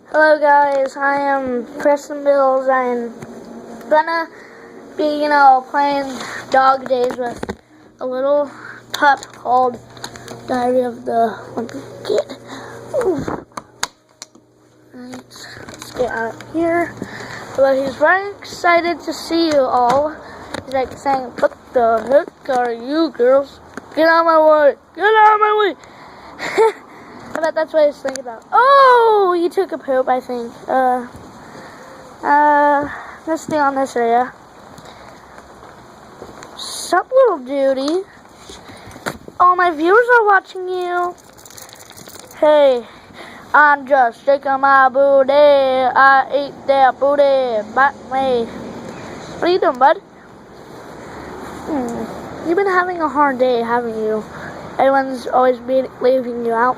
Hello guys, I am Preston Bills. I am gonna be, playing Dog Days with a little pup called Diary of the Wimpy Kid. Right, let's get out of here. But he's very excited to see you all. He's like saying, "What the heck are you girls? Get out of my way! Get out of my way!" I bet that's what he's thinking about. Oh, you took a poop, I think. Let's stay on this area. Sup, little duty? All my viewers are watching you. Hey, I'm just shaking my booty. I ate that booty. Bite me. What are you doing, bud? You've been having a hard day, haven't you? Everyone's always leaving you out.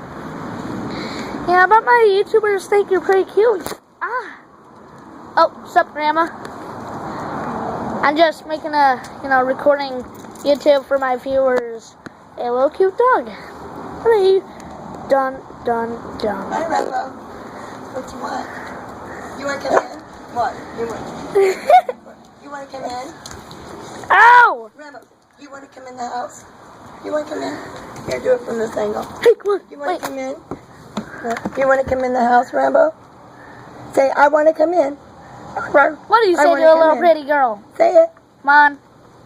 Yeah, but my YouTubers think you're pretty cute. Oh, sup, Grandma? I'm just making a, recording YouTube for my viewers. A little cute dog. What are you? Dun. Hi, Rambo. What you want? You want to come in? What? You want to come in? Ow! Rambo, you want to come in the house? You want to come in? Here, do it from this angle. Hey, come on. You want to come in? You want to come in the house, Rambo? Say, I want to come in. What do you say to a little pretty girl? Say it. Come on.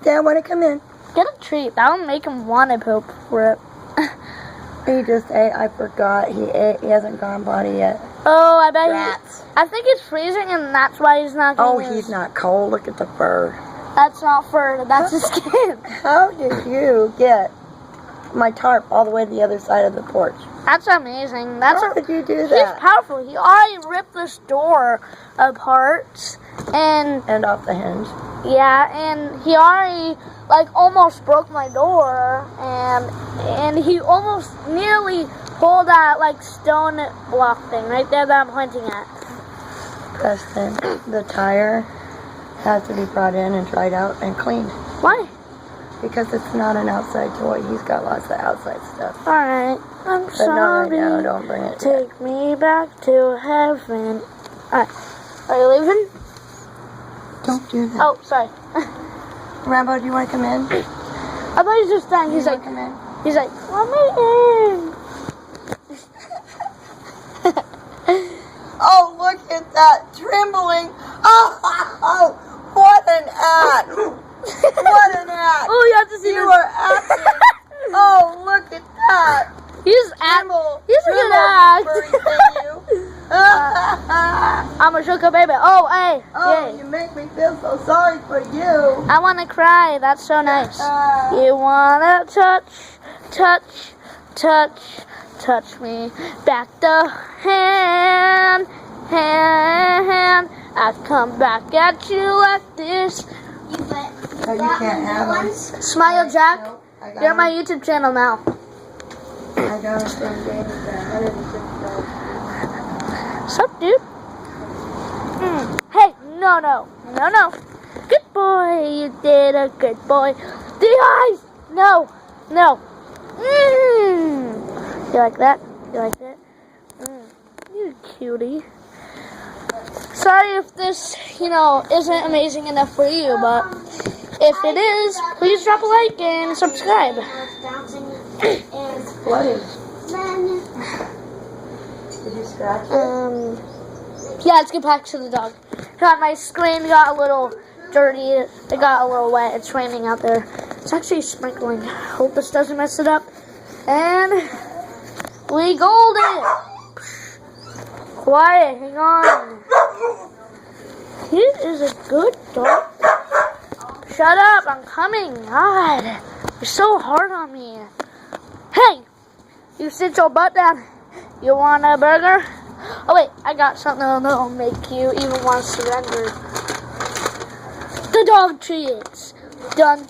Say, I want to come in. Get a treat. That'll make him want to poop for it. He just ate. I forgot. He ate. He hasn't gone potty yet. Oh, I bet Rats. I think it's freezing and that's why he's not getting Oh, he's not cold. Look at the fur. That's not fur. That's his skin. How did you get my tarp all the way to the other side of the porch? That's amazing. How did you do that? He's powerful. He already ripped this door apart And off the hinge. Yeah, and he already almost broke my door, and he almost nearly pulled that stone block thing right there that I'm pointing at. Preston, the tire has to be brought in and tried out and cleaned. Why? Because it's not an outside toy. He's got lots of outside stuff. All right, I'm But sorry. not right now. Don't bring it. Take me back to heaven. All right, are you leaving? Don't do that. Oh, sorry. Rambo, do you want to come in? I thought he was just saying. He's like, come in. he's like, let me in. Oh, look at that trembling. Oh, what an act. What an act. Oh, you have to see You this. are acting. Oh, look at that. He's a good act. I'm a sugar baby. Oh, hey. Oh, Yay. you make me feel so sorry for you. I want to cry. That's so nice. You want to touch me. Back the hand. I come back at you like this. Oh, you can't have them. Smile Jack. Nope, I got You're on my them. YouTube channel now. I got them from David. Sup, dude? Hey, no. Good boy, you did a good boy. The eyes! No. You like that? You cutie. Sorry if this, isn't amazing enough for you, but if it is, please drop a like and subscribe. What is? Did you scratch it? Yeah, let's get back to the dog. God, my screen got a little dirty. It got a little wet. It's raining out there. It's actually sprinkling. Hope this doesn't mess it up. And we gold it. Quiet, hang on. He is a good dog. Shut up, I'm coming. God, you're so hard on me. Hey, you sit your butt down. You want a burger? Oh wait, I got something that'll make you even want to surrender. The dog treats. Dun.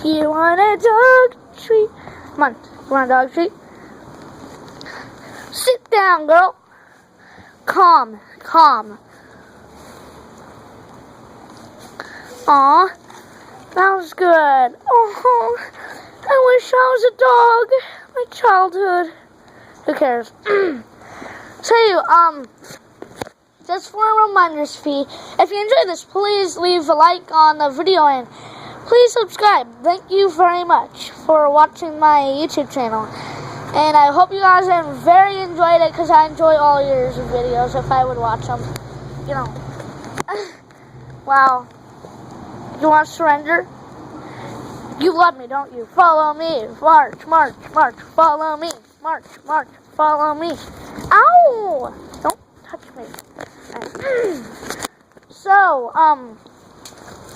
You want a dog treat? Come on, you want a dog treat? Sit down, girl. Calm. Aw, that was good. Oh, I wish I was a dog. My childhood. Who cares? So, just for a reminder's fee, if you enjoyed this, please leave a like on the video and please subscribe. Thank you very much for watching my YouTube channel. And I hope you guys have very enjoyed it because I enjoy all your videos if I would watch them. You know. Wow. You want to surrender? You love me, don't you? Follow me. March, march, march. Follow me. March, march. Follow me. Ow! Don't touch me. So,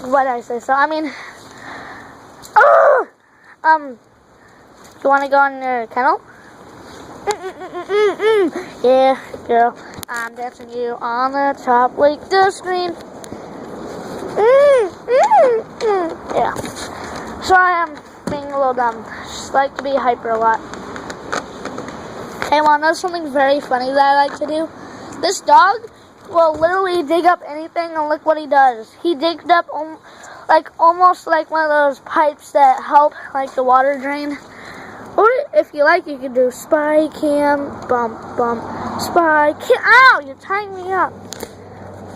what did I say? So, I mean, you want to go in your kennel? Yeah, girl. I'm dancing you on the top like the screen. Yeah. Sorry, I'm being a little dumb. Just like to be hyper a lot. Hey, wanna know something very funny that I like to do? This dog will literally dig up anything, and look what he does. He digged up almost like one of those pipes that help like the water drain. Or if you like, you can do spy cam, bump, bump, spy cam. Ow! You're tying me up.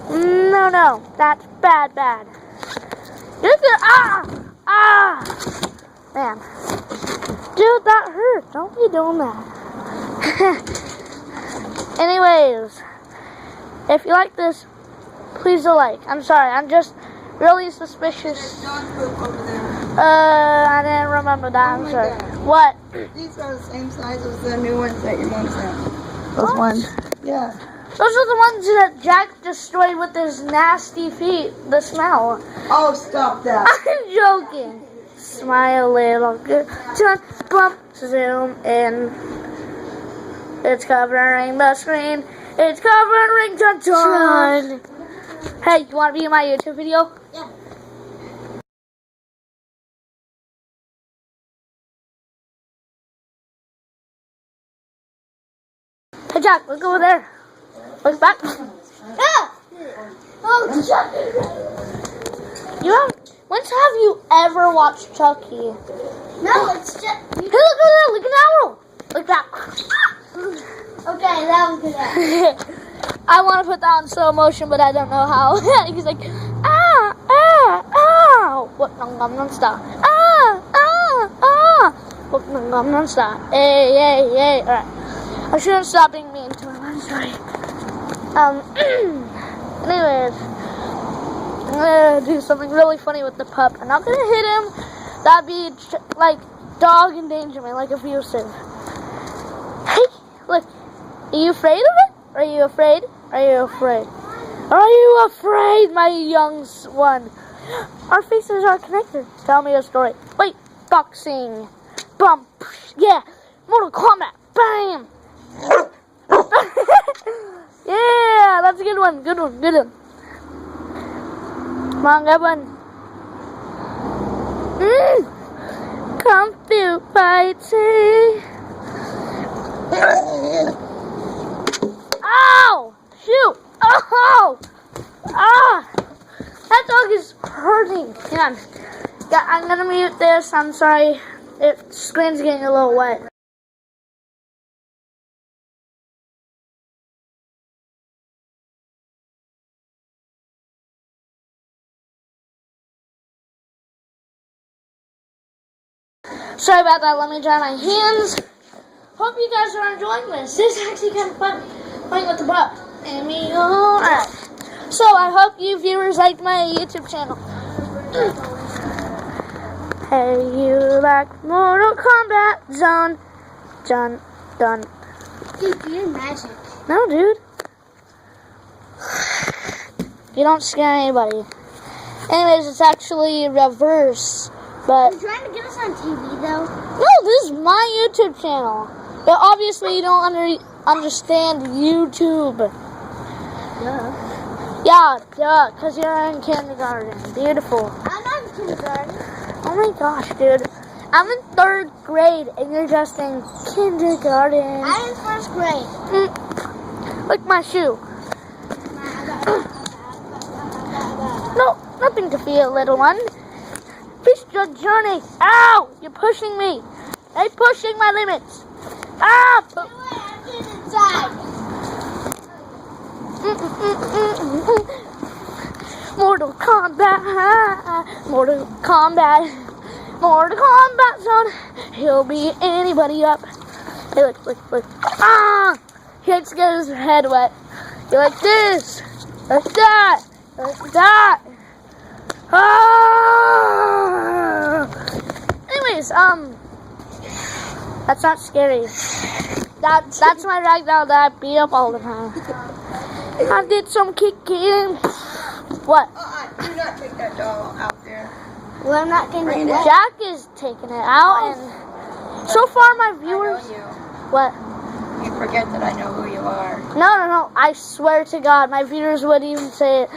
No, that's bad. You're good. Man, dude, that hurt. Don't be doing that. Anyways, if you like this, please a like. I'm sorry, I'm just really suspicious. There's dog poop over there. I didn't remember that. I'm sorry. God. What? These are the same size as the new ones that your mom sent. Those ones. Yeah. Those are the ones that Jack destroyed with his nasty feet. The smell. Oh, stop that. I'm joking. Smile, little good. Turn, bump, zoom in. It's covering the screen. It's covering the Hey, you want to be in my YouTube video? Yeah. Hey, Jack, look over there. Look back. Yeah. Oh, Chucky. When have you ever watched Chucky? No, it's just. Hey, look at that. Look at that one. Look back. Okay, that was good. I want to put that on slow motion, but I don't know how. He's like, what non-stop. What non-stop. Hey. Alright. I shouldn't stop being mean to him. I'm sorry. Anyways, I'm gonna do something really funny with the pup. I'm not gonna hit him. That'd be like dog endangerment, like abusive. Hey, look. Are you afraid of it? Are you afraid? Are you afraid? Are you afraid, my young one? Our faces are connected. Tell me a story. Wait, boxing. Bump. Yeah. Mortal Kombat. Bam. Yeah, that's a good one. Good one. Come on, good one. Kung Fu fighting. Ow! Shoot! Oh! That dog is hurting. Hang on. Yeah, I'm gonna mute this. I'm sorry. The screen's getting a little wet. Sorry about that. Let me dry my hands. Hope you guys are enjoying this. This is actually kind of fun. Playing with the pup. And me, alright. So, I hope you viewers liked my YouTube channel. Hey, you like Mortal Kombat Zone. Done. Dude, you're magic. No, dude. You don't scare anybody. Anyways, it's actually reverse. But You're trying to get us on TV, though? no, this is my YouTube channel. But obviously you don't understand YouTube. Yeah, duh, because you're in kindergarten. Beautiful. I'm not in kindergarten. Oh my gosh, dude. I'm in 3rd grade and you're just in kindergarten. I'm in 1st grade. Look my shoe. No, nothing to fear, little one. Fish your journey. Ow! You're pushing me. I'm pushing my limits. Ah! Mortal Kombat, Mortal Kombat, Mortal Kombat zone. He'll beat anybody up. Hey, look. Ah! He likes to get his head wet. You like this, like that, like that. Ah! Anyways, that's not scary. That's my ragdoll that I beat up all the time. I did some kicking. What? Do not take that doll out there. Well, I'm not gonna. Jack is taking it out, and so far my viewers. I know you. What? You forget that I know who you are. No. I swear to God, my viewers would even say it.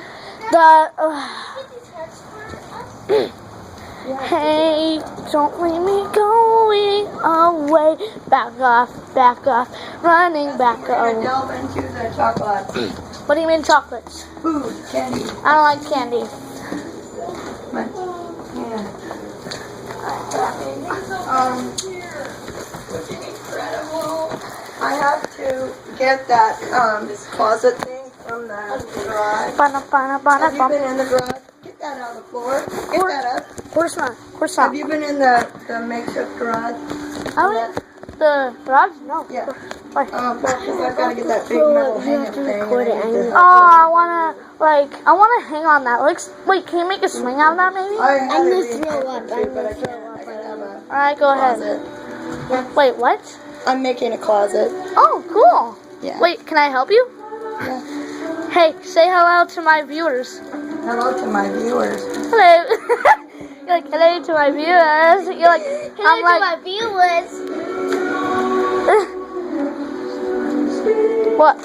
Hey, don't leave me going away. Back off, running back We're gonna away. delve into the chocolate. What do you mean chocolates? Food, candy. I don't like candy. But, incredible. I have to get that closet thing from the garage. Have you been in the garage? Get that out of the floor. Get that up. Of course not. Have you been in the makeshift garage? I went the garage? No. Yeah. Why? Because I've got to get that big metal hanging thing. I wanna hang on that. Wait, can you make a swing out of that maybe? I'm gonna throw up. I gotta have a Alright, go ahead. closet. Wait, what? I'm making a closet. Oh, cool. Yeah. Wait, can I help you? Yeah. Hey, say hello to my viewers. Hello to my viewers. Hello. You're like, hello to my viewers. You're like, I'm like, my viewers. what?